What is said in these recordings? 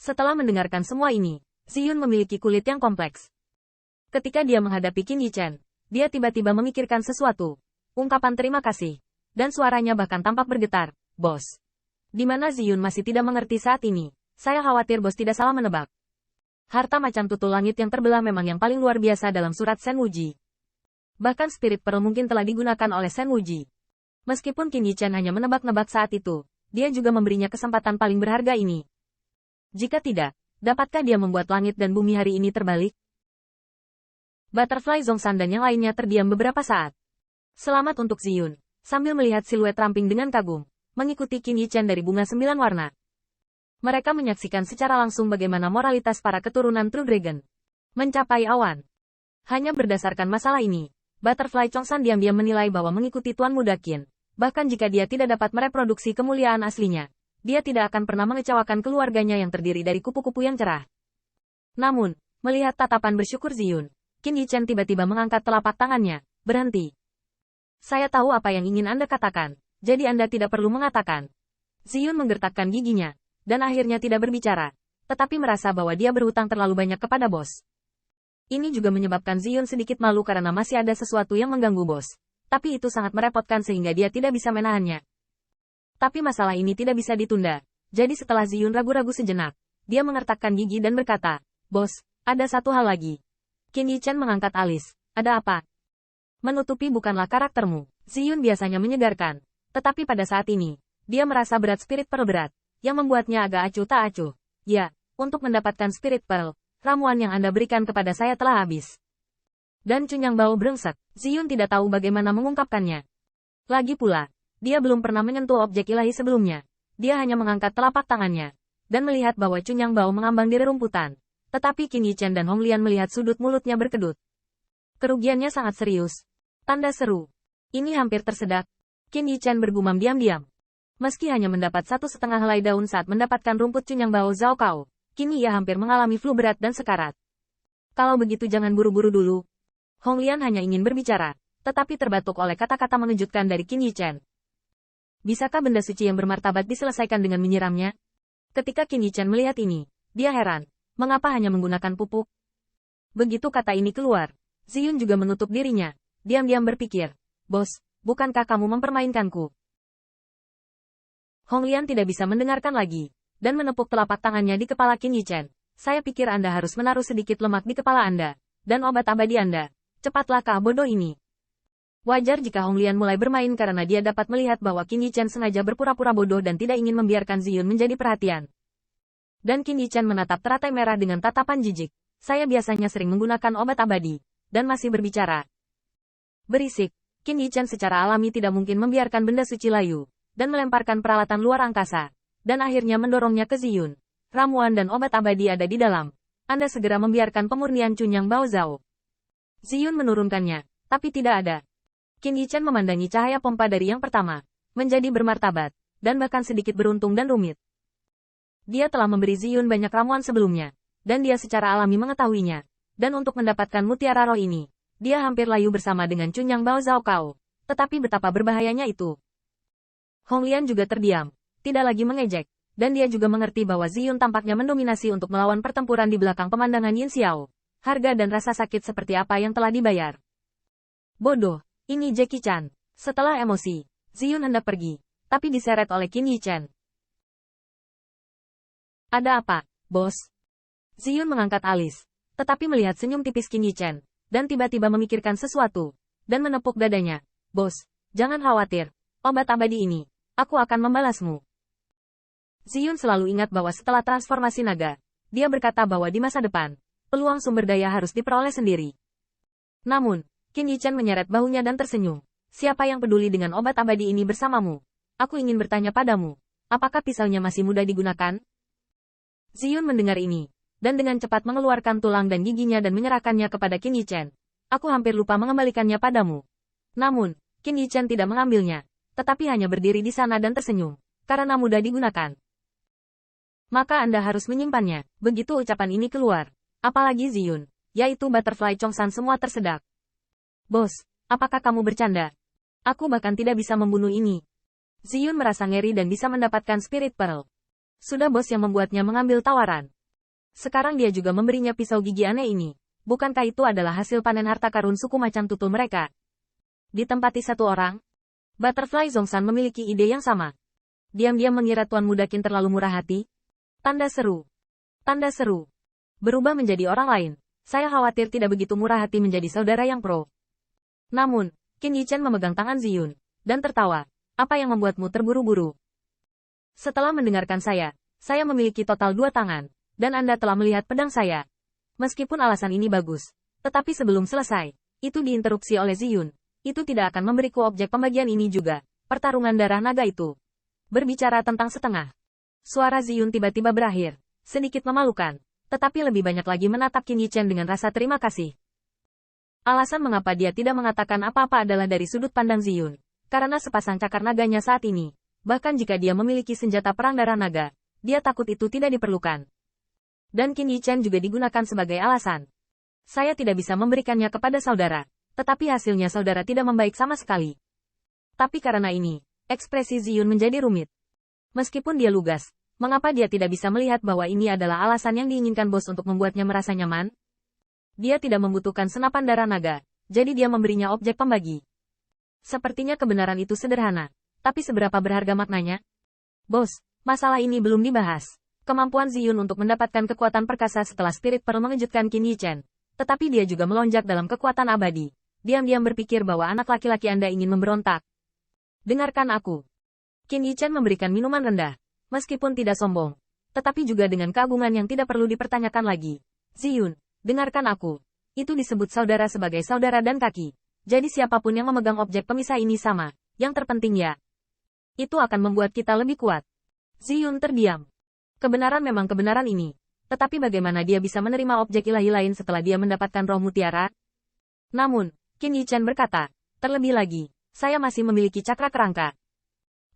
Setelah mendengarkan semua ini, Ziyun memiliki kulit yang kompleks. Ketika dia menghadapi Qin Yichen, dia tiba-tiba memikirkan sesuatu. Ungkapan terima kasih. Dan suaranya bahkan tampak bergetar. Bos. Di mana Ziyun masih tidak mengerti saat ini. Saya khawatir bos tidak salah menebak. Harta macan tutul langit yang terbelah memang yang paling luar biasa dalam surat Shen Wuji. Bahkan Spirit Pearl mungkin telah digunakan oleh Shen Wuji. Meskipun Qin Yichen hanya menebak-nebak saat itu, dia juga memberinya kesempatan paling berharga ini. Jika tidak, dapatkah dia membuat langit dan bumi hari ini terbalik? Butterfly Zhongshan dan yang lainnya terdiam beberapa saat. Selamat untuk Ziyun, sambil melihat siluet ramping dengan kagum, mengikuti Qin Yichen dari bunga 9 warna. Mereka menyaksikan secara langsung bagaimana moralitas para keturunan True Dragon mencapai awan. Hanya berdasarkan masalah ini, Butterfly Zhongshan diam-diam menilai bahwa mengikuti Tuan Muda Qin, bahkan jika dia tidak dapat mereproduksi kemuliaan aslinya, dia tidak akan pernah mengecewakan keluarganya yang terdiri dari kupu-kupu yang cerah. Namun, melihat tatapan bersyukur Ziyun, Qin Yichen tiba-tiba mengangkat telapak tangannya. Berhenti. Saya tahu apa yang ingin Anda katakan, jadi Anda tidak perlu mengatakan. Ziyun menggertakkan giginya, dan akhirnya tidak berbicara, tetapi merasa bahwa dia berhutang terlalu banyak kepada bos. Ini juga menyebabkan Ziyun sedikit malu karena masih ada sesuatu yang mengganggu bos. Tapi itu sangat merepotkan sehingga dia tidak bisa menahannya. Tapi masalah ini tidak bisa ditunda. Jadi setelah Ziyun ragu-ragu sejenak, dia mengertakkan gigi dan berkata, Bos, ada satu hal lagi. Qin Yichen mengangkat alis. Ada apa? Menutupi bukanlah karaktermu. Ziyun biasanya menyegarkan. Tetapi pada saat ini, dia merasa berat Spirit Pearl berat, yang membuatnya agak acuh tak acuh. Ya, untuk mendapatkan Spirit Pearl, ramuan yang Anda berikan kepada saya telah habis. Dan Cunyang Bao brengsek. Ziyun tidak tahu bagaimana mengungkapkannya. Lagi pula, dia belum pernah menyentuh objek ilahi sebelumnya. Dia hanya mengangkat telapak tangannya, dan melihat bahwa Cunyang Bao mengambang di rerumputan. Tetapi Qin Yichen dan Hong Lian melihat sudut mulutnya berkedut. Kerugiannya sangat serius. Tanda seru. Ini hampir tersedak. Qin Yichen bergumam diam-diam. Meski hanya mendapat 1,5 helai daun saat mendapatkan rumput Cunyang Bao Zhao Kao, kini ia hampir mengalami flu berat dan sekarat. Kalau begitu jangan buru-buru dulu. Hong Lian hanya ingin berbicara, tetapi terbatuk oleh kata-kata mengejutkan dari Qin Yichen. Bisakah benda suci yang bermartabat diselesaikan dengan menyiramnya? Ketika Qin Yichen melihat ini, dia heran. Mengapa hanya menggunakan pupuk? Begitu kata ini keluar, Ziyun juga menutup dirinya. Diam-diam berpikir, Bos, bukankah kamu mempermainkanku? Hong Lian tidak bisa mendengarkan lagi, dan menepuk telapak tangannya di kepala Qin Yichen. Saya pikir Anda harus menaruh sedikit lemak di kepala Anda, dan obat abadi Anda. Cepatlah kah bodoh ini? Wajar jika Hong Lian mulai bermain karena dia dapat melihat bahwa Qin Yichen sengaja berpura-pura bodoh dan tidak ingin membiarkan Ziyun menjadi perhatian. Dan Qin Yichen menatap teratai merah dengan tatapan jijik. Saya biasanya sering menggunakan obat abadi, dan masih berbicara. Berisik, Qin Yichen secara alami tidak mungkin membiarkan benda suci layu, dan melemparkan peralatan luar angkasa, dan akhirnya mendorongnya ke Ziyun. Ramuan dan obat abadi ada di dalam. Anda segera membiarkan pemurnian Cunyang Bao Zhao. Ziyun menurunkannya, tapi tidak ada. Qin Yichen memandangi cahaya pompa dari yang pertama, menjadi bermartabat, dan bahkan sedikit beruntung dan rumit. Dia telah memberi Ziyun banyak ramuan sebelumnya, dan dia secara alami mengetahuinya. Dan untuk mendapatkan mutiara roh ini, dia hampir layu bersama dengan Cunyang Bao Zhao Kao. Tetapi betapa berbahayanya itu. Hong Lian juga terdiam, tidak lagi mengejek, dan dia juga mengerti bahwa Ziyun tampaknya mendominasi untuk melawan pertempuran di belakang pemandangan Yin Xiao. Harga dan rasa sakit seperti apa yang telah dibayar. Bodoh, ini Jackie Chan. Setelah emosi, Ziyun hendak pergi, tapi diseret oleh Qin Yichen. Ada apa, bos? Ziyun mengangkat alis, tetapi melihat senyum tipis Qin Yichen, dan tiba-tiba memikirkan sesuatu, dan menepuk dadanya. Bos, jangan khawatir, obat abadi ini, aku akan membalasmu. Ziyun selalu ingat bahwa setelah transformasi naga, dia berkata bahwa di masa depan, peluang sumber daya harus diperoleh sendiri. Namun, Qin Yichen menyeret bahunya dan tersenyum. Siapa yang peduli dengan obat abadi ini bersamamu? Aku ingin bertanya padamu, apakah pisaunya masih mudah digunakan? Ziyun mendengar ini, dan dengan cepat mengeluarkan tulang dan giginya dan menyerahkannya kepada Qin Yichen. Aku hampir lupa mengembalikannya padamu. Namun, Qin Yichen tidak mengambilnya, tetapi hanya berdiri di sana dan tersenyum, karena mudah digunakan. Maka Anda harus menyimpannya. Begitu ucapan ini keluar, apalagi Ziyun, yaitu Butterfly Zhongshan semua tersedak. Bos, apakah kamu bercanda? Aku bahkan tidak bisa membunuh ini. Ziyun merasa ngeri dan bisa mendapatkan Spirit Pearl. Sudah bos yang membuatnya mengambil tawaran. Sekarang dia juga memberinya pisau gigi aneh ini. Bukankah itu adalah hasil panen harta karun suku macan tutul mereka? Ditempati satu orang, Butterfly Zhongshan memiliki ide yang sama. Diam-diam mengira Tuan Muda Qin terlalu murah hati. Tanda seru. Tanda seru. Berubah menjadi orang lain. Saya khawatir tidak begitu murah hati menjadi saudara yang pro. Namun, Qin Yichen memegang tangan Ziyun, dan tertawa. Apa yang membuatmu terburu-buru? Setelah mendengarkan saya memiliki total 2 tangan, dan Anda telah melihat pedang saya. Meskipun alasan ini bagus, tetapi sebelum selesai, itu diinterupsi oleh Ziyun. Itu tidak akan memberiku objek pembagian ini juga. Pertarungan darah naga itu. Berbicara tentang setengah. Suara Ziyun tiba-tiba berakhir. Sedikit memalukan. Tetapi lebih banyak lagi menatap Qin Yichen dengan rasa terima kasih. Alasan mengapa dia tidak mengatakan apa-apa adalah dari sudut pandang Ziyun. Karena sepasang cakar naganya saat ini. Bahkan jika dia memiliki senjata perang darah naga, dia takut itu tidak diperlukan. Dan Qin Yichen juga digunakan sebagai alasan. Saya tidak bisa memberikannya kepada saudara. Tetapi hasilnya saudara tidak membaik sama sekali. Tapi karena ini, ekspresi Ziyun menjadi rumit. Meskipun dia lugas, mengapa dia tidak bisa melihat bahwa ini adalah alasan yang diinginkan bos untuk membuatnya merasa nyaman? Dia tidak membutuhkan senapan darah naga, jadi dia memberinya objek pembagi. Sepertinya kebenaran itu sederhana, tapi seberapa berharga maknanya? Bos, masalah ini belum dibahas. Kemampuan Ziyun untuk mendapatkan kekuatan perkasa setelah Spirit Pearl mengejutkan Qin Yichen. Tetapi dia juga melonjak dalam kekuatan abadi. Diam-diam berpikir bahwa anak laki-laki Anda ingin memberontak. Dengarkan aku. Qin Yichen memberikan minuman rendah, meskipun tidak sombong, tetapi juga dengan keagungan yang tidak perlu dipertanyakan lagi. Ziyun, dengarkan aku. Itu disebut saudara sebagai saudara dan kaki. Jadi siapapun yang memegang objek pemisah ini sama. Yang terpenting ya. Itu akan membuat kita lebih kuat. Ziyun terdiam. Kebenaran memang kebenaran ini. Tetapi bagaimana dia bisa menerima objek ilahi lain setelah dia mendapatkan roh mutiara? Namun, Qin Yichen berkata, terlebih lagi, saya masih memiliki cakra kerangka.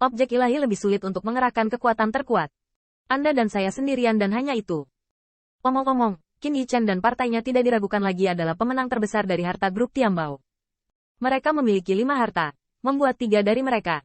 Objek ilahi lebih sulit untuk mengerahkan kekuatan terkuat. Anda dan saya sendirian dan hanya itu. Omong-omong, Qin Yichen dan partainya tidak diragukan lagi adalah pemenang terbesar dari harta grup Tiambao. Mereka memiliki 5 harta, membuat 3 dari mereka